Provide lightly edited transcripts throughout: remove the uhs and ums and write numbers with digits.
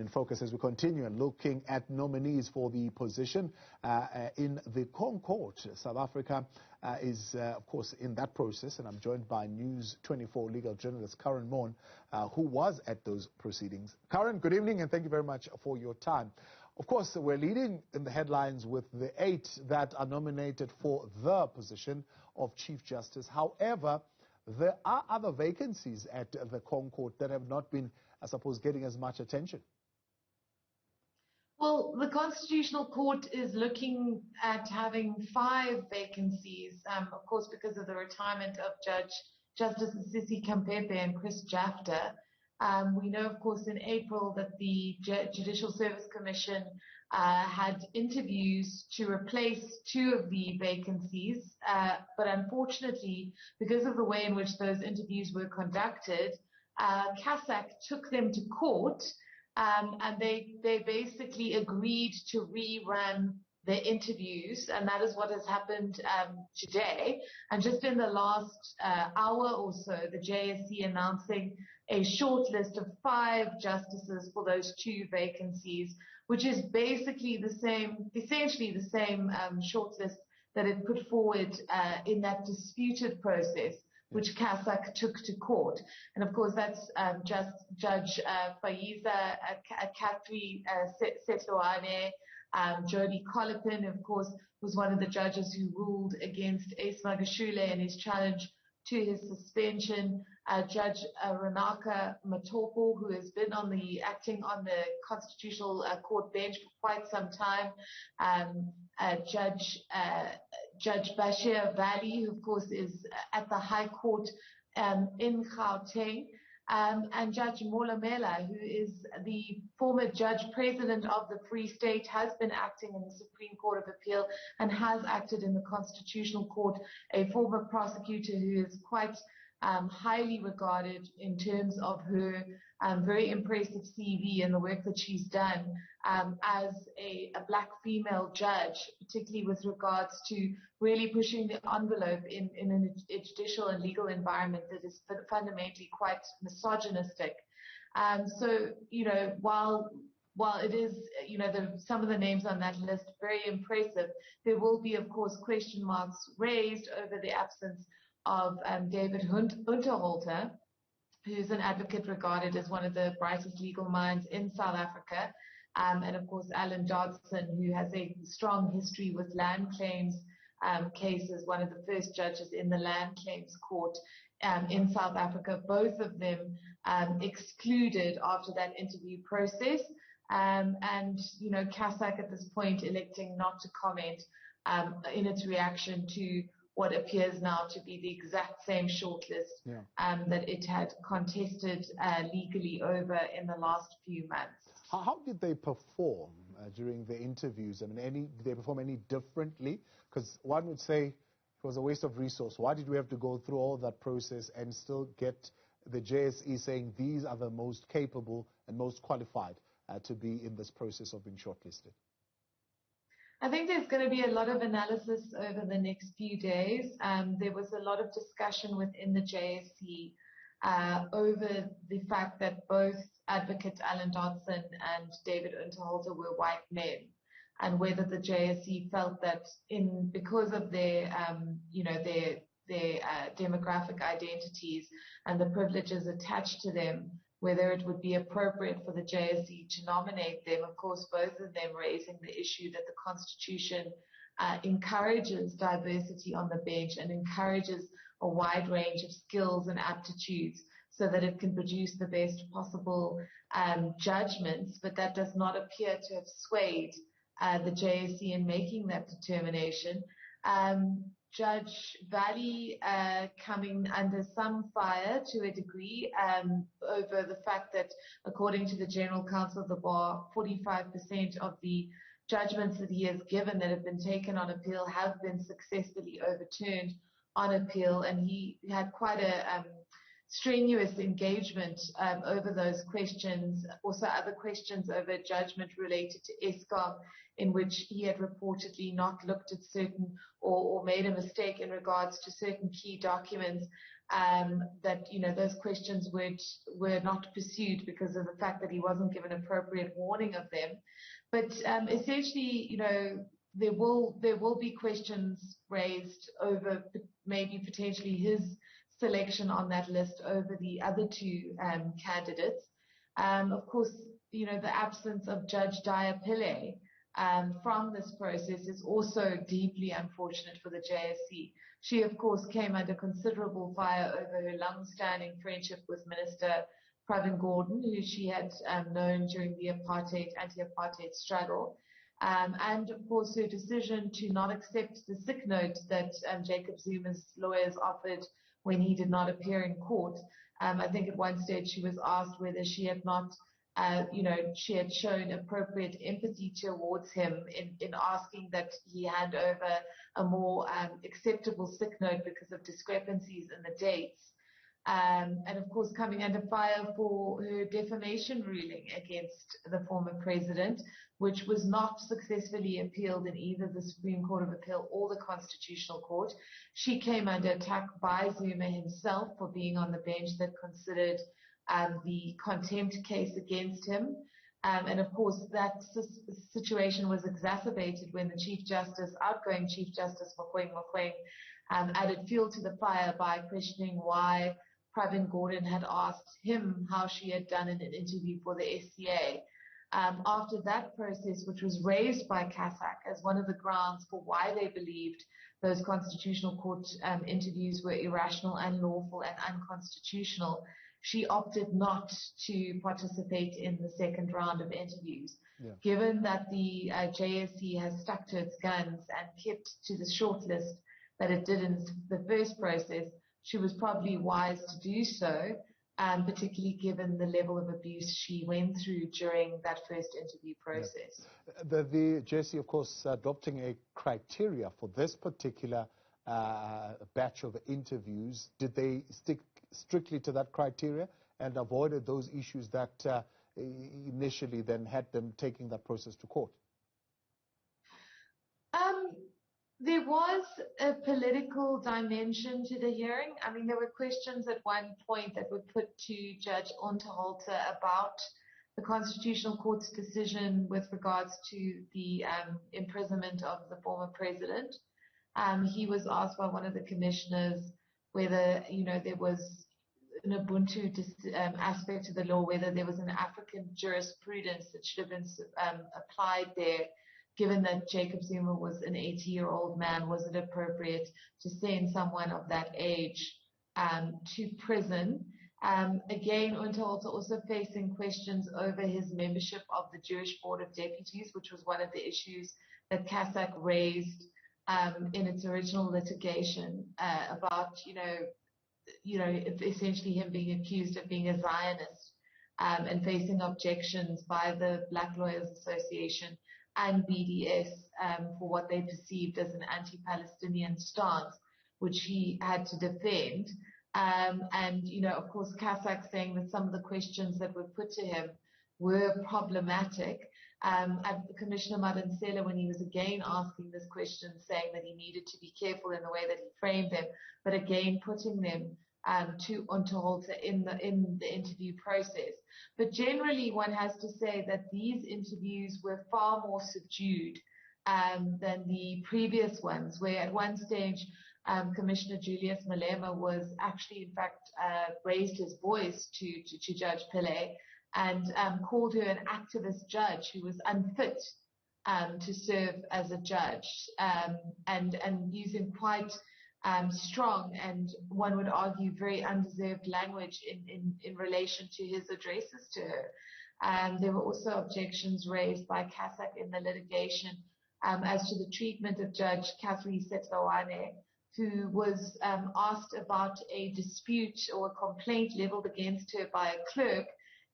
in focus as we continue and looking at nominees for the position in the Crown Court. South Africa is, of course, in that process, and I'm joined by News 24 legal journalist Karyn Maughan, who was at those proceedings. Karyn, good evening, and thank you very much for your time. Of course, we're leading in the headlines with the 8 that are nominated for the position of Chief Justice. However, there are other vacancies at the Crown Court that have not been, I suppose, getting as much attention. Well, the Constitutional Court is looking at having 5 vacancies, of course, because of the retirement of Justices Sisi Kampepe and Chris Jafta. We know, of course, in April that the Judicial Service Commission had interviews to replace 2 of the vacancies, but unfortunately, because of the way in which those interviews were conducted, CASAC took them to court, and they basically agreed to rerun the interviews, and that is what has happened today. And just in the last hour or so, the JSC announcing a short list of 5 justices for those 2 vacancies, which is basically essentially the same short list that it put forward in that disputed process, which CASAC took to court. And of course, that's Judge Faiza Katri Setloane, Jody Colopin, of course, was one of the judges who ruled against Ace Magashule in his challenge to his suspension. Judge Ranaka Matopo, who has been acting on the Constitutional Court bench for quite some time. Judge Bashir Valley, who of course is at the High Court in Gauteng. And Judge Molamela, who is the former judge president of the Free State, has been acting in the Supreme Court of Appeal and has acted in the Constitutional Court, a former prosecutor who is quite highly regarded in terms of her very impressive CV and the work that she's done as a black female judge, particularly with regards to really pushing the envelope in a judicial and legal environment that is fundamentally quite misogynistic. So, while it is, some of the names on that list very impressive, there will be, of course, question marks raised over the absence of David Unterholter, who's an advocate regarded as one of the brightest legal minds in South Africa, and of course Alan Dodson, who has a strong history with land claims cases, one of the first judges in the land claims court in South Africa. Both of them excluded after that interview process, and CASAC at this point electing not to comment in its reaction to what appears now to be the exact same shortlist that it had contested legally over in the last few months. How did they perform during the interviews? I mean, did they perform any differently? Because one would say it was a waste of resource. Why did we have to go through all that process and still get the JSE saying these are the most capable and most qualified to be in this process of being shortlisted? I think there's going to be a lot of analysis over the next few days. There was a lot of discussion within the JSC over the fact that both Advocate Alan Dodson and David Unterholter were white men, and whether the JSC felt that because of their demographic identities and the privileges attached to them, whether it would be appropriate for the JSC to nominate them. Of course, both of them raising the issue that the Constitution encourages diversity on the bench and encourages a wide range of skills and aptitudes so that it can produce the best possible judgments, but that does not appear to have swayed the JSC in making that determination. Judge Valley coming under some fire to a degree over the fact that, according to the General Counsel of the Bar, 45% of the judgments that he has given that have been taken on appeal have been successfully overturned on appeal, and he had quite a strenuous engagement over those questions. Also other questions over judgment related to Eskom, in which he had reportedly not looked at certain or made a mistake in regards to certain key documents that, those questions were not pursued because of the fact that he wasn't given appropriate warning of them. But essentially, there will be questions raised over maybe potentially his selection on that list over the other two candidates. Of course, the absence of Judge Daya Pillay from this process is also deeply unfortunate for the JSE. She, of course, came under considerable fire over her long-standing friendship with Minister Karyn Maughan, who she had known during the anti-apartheid struggle. And, of course, her decision to not accept the sick note that Jacob Zuma's lawyers offered when he did not appear in court. I think at one stage she was asked whether she had not, she had shown appropriate empathy towards him in asking that he hand over a more acceptable sick note because of discrepancies in the dates. And of course, coming under fire for her defamation ruling against the former president, which was not successfully appealed in either the Supreme Court of Appeal or the Constitutional Court. She came under attack by Zuma himself for being on the bench that considered the contempt case against him. And of course, that situation was exacerbated when the outgoing Chief Justice Mogoeng added fuel to the fire by questioning why Karyn Maughan had asked him how she had done in an interview for the SCA. After that process, which was raised by CASAC as one of the grounds for why they believed those constitutional court interviews were irrational, unlawful, and unconstitutional, she opted not to participate in the second round of interviews. Yeah. Given that the JSE has stuck to its guns and kept to the shortlist that it did in the first process, she was probably wise to do so, particularly given the level of abuse she went through during that first interview process. Yeah. The JSE, of course, adopting a criteria for this particular batch of interviews. Did they stick strictly to that criteria and avoided those issues that initially then had them taking that process to court? There was a political dimension to the hearing. I mean, there were questions at one point that were put to Judge Unterhalter about the Constitutional Court's decision with regards to the imprisonment of the former president. He was asked by one of the commissioners whether, there was an Ubuntu aspect to the law, whether there was an African jurisprudence that should have been applied there. Given that Jacob Zuma was an 80-year-old man, was it appropriate to send someone of that age to prison? Again, Unterhalter also facing questions over his membership of the Jewish Board of Deputies, which was one of the issues that CASAC raised in its original litigation about, essentially him being accused of being a Zionist and facing objections by the Black Lawyers Association and BDS for what they perceived as an anti-Palestinian stance, which he had to defend. And, of course, CASAC saying that some of the questions that were put to him were problematic. And Commissioner Madonsela, when he was again asking this question, saying that he needed to be careful in the way that he framed them, but again putting them to Unterhalter in the interview process. But generally, one has to say that these interviews were far more subdued than the previous ones, where at one stage Commissioner Julius Malema was actually, in fact, raised his voice to Judge Pillay and called her an activist judge who was unfit to serve as a judge, and using quite strong and one would argue very undeserved language in relation to his addresses to her. There were also objections raised by CASAC in the litigation as to the treatment of Judge Catherine Setlawane, who was asked about a dispute or a complaint leveled against her by a clerk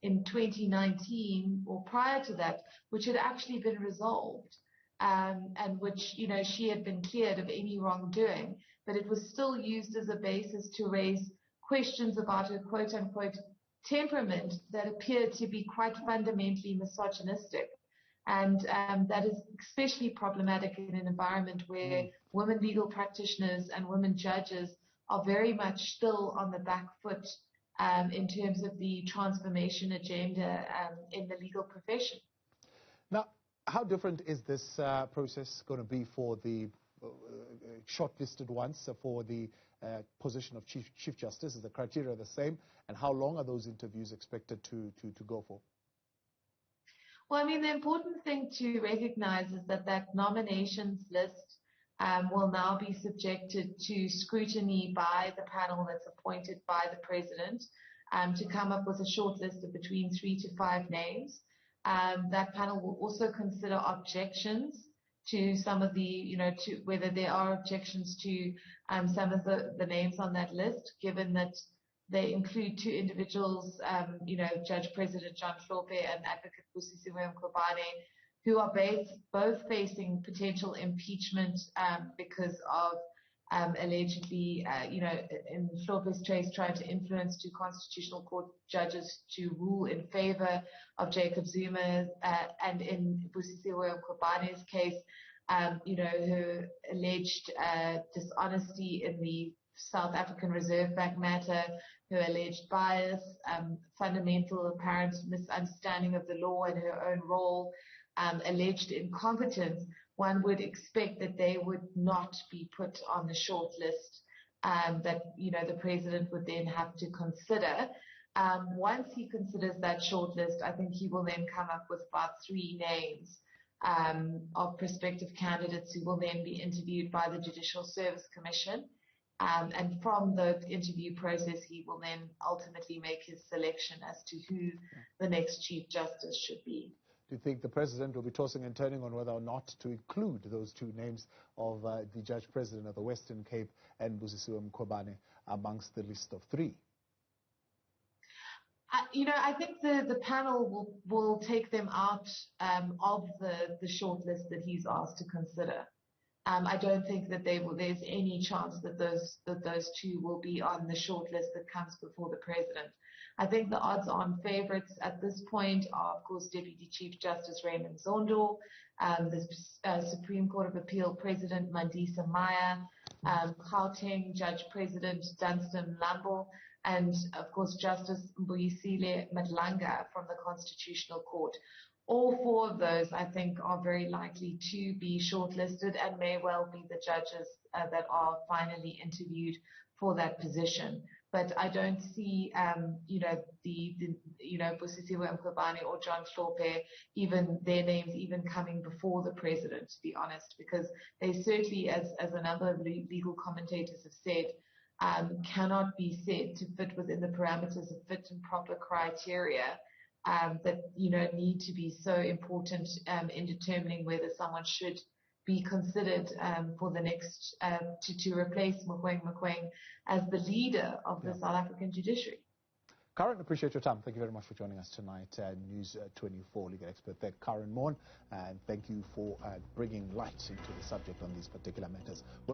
in 2019 or prior to that, which had actually been resolved, and which, she had been cleared of any wrongdoing, but it was still used as a basis to raise questions about her quote-unquote temperament that appeared to be quite fundamentally misogynistic. And that is especially problematic in an environment where women legal practitioners and women judges are very much still on the back foot in terms of the transformation agenda in the legal profession. Now, how different is this process going to be for the shortlisted ones for the position of Chief Justice? Is the criteria the same? And how long are those interviews expected to go for? Well, I mean, the important thing to recognize is that nominations list will now be subjected to scrutiny by the panel that's appointed by the president to come up with a short list of between 3 to 5 names. That panel will also consider objections to some of the, to whether there are objections to some of the names on that list, given that they include 2 individuals, Judge President John Hlophe and Advocate Busisiwe Mkhwebane, who are both facing potential impeachment because of allegedly, in Hlophe's case, trying to influence 2 constitutional court judges to rule in favor of Jacob Zuma, and in Busisiwe Mkhwebane's case, her alleged dishonesty in the South African Reserve Bank matter, her alleged bias, fundamental apparent misunderstanding of the law and her own role, alleged incompetence. One would expect that they would not be put on the short list that the president would then have to consider. Once he considers that short list, I think he will then come up with about 3 names of prospective candidates who will then be interviewed by the Judicial Service Commission. And from the interview process, he will then ultimately make his selection as to who the next Chief Justice should be. Do you think the president will be tossing and turning on whether or not to include those 2 names of the Judge President of the Western Cape and Busisiwe Mkhwebane amongst the list of 3? I think the panel will take them out of the short list that he's asked to consider. I don't think that there's any chance that those 2 will be on the short list that comes before the president. I think the odds-on favorites at this point are, of course, Deputy Chief Justice Raymond Zondo, the Supreme Court of Appeal President Mandisa Maya, Gauteng Judge President Dunstan Lambo, and, of course, Justice Mbuyisile Madlanga from the Constitutional Court. All 4 of those, I think, are very likely to be shortlisted and may well be the judges that are finally interviewed for that position. But I don't see, Busisiwe Mkhwebane or John Hlophe, even their names even coming before the president, to be honest, because they certainly, as a number of legal commentators have said, cannot be said to fit within the parameters of fit and proper criteria that need to be so important in determining whether someone should be considered for the next to replace Mogoeng as the leader of the South African judiciary. Karyn, appreciate your time. Thank you very much for joining us tonight. News 24 legal expert there, Karyn Maughan, and thank you for bringing light into the subject on these particular matters.